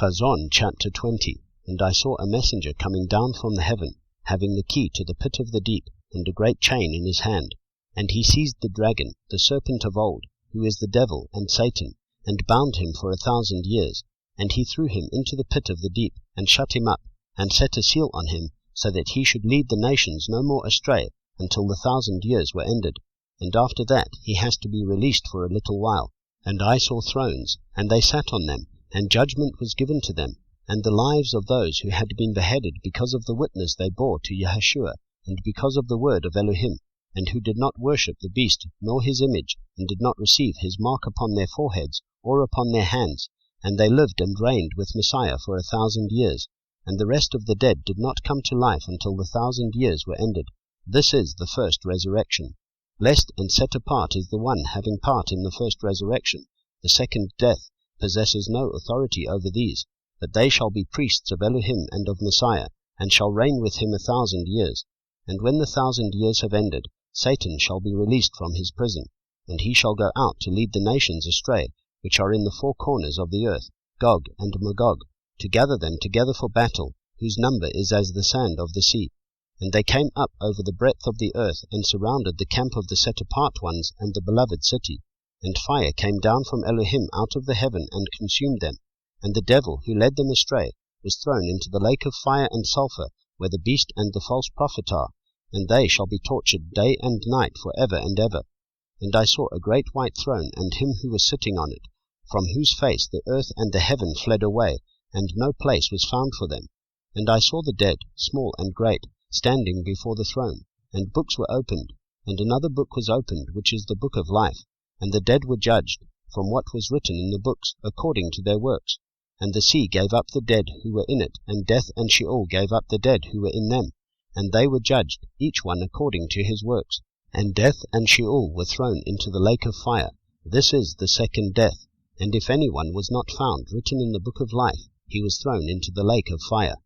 Ḥazon chapter 20. And I saw a messenger coming down from the heaven, having the key to the pit of the deep, and a great chain in his hand. And he seized the dragon, the serpent of old, who is the devil and Satan, and bound him for 1,000 years. And he threw him into the pit of the deep, and shut him up, and set a seal on him, so that he should lead the nations no more astray, until the 1,000 years were ended. And after that he has to be released for a little while. And I saw thrones, and they sat on them, and judgment was given to them, and the lives of those who had been beheaded because of the witness they bore to Yahushua, and because of the word of Elohim, and who did not worship the beast nor his image, and did not receive his mark upon their foreheads or upon their hands. And they lived and reigned with Messiah for 1,000 years. And the rest of the dead did not come to life until the 1,000 years were ended. This is the first resurrection. Blessed and set apart is the one having part in the first resurrection. The second death possesses no authority over these, but they shall be priests of Elohim and of Messiah, and shall reign with him 1,000 years. And when the 1,000 years have ended, Satan shall be released from his prison, and he shall go out to lead the nations astray, which are in the four corners of the earth, Gog and Magog, to gather them together for battle, whose number is as the sand of the sea. And they came up over the breadth of the earth, and surrounded the camp of the set-apart ones and the beloved city. And fire came down from Elohim out of the heaven, and consumed them. And the devil, who led them astray, was thrown into the lake of fire and sulphur, where the beast and the false prophet are, and they shall be tortured day and night for ever and ever. And I saw a great white throne, and him who was sitting on it, from whose face the earth and the heaven fled away, and no place was found for them. And I saw the dead, small and great, standing before the throne, and books were opened, and another book was opened, which is the book of life. And the dead were judged, from what was written in the books, according to their works. And the sea gave up the dead who were in it, and death and Sheol gave up the dead who were in them. And they were judged, each one according to his works. And death and Sheol were thrown into the lake of fire. This is the second death. And if anyone was not found written in the book of life, he was thrown into the lake of fire.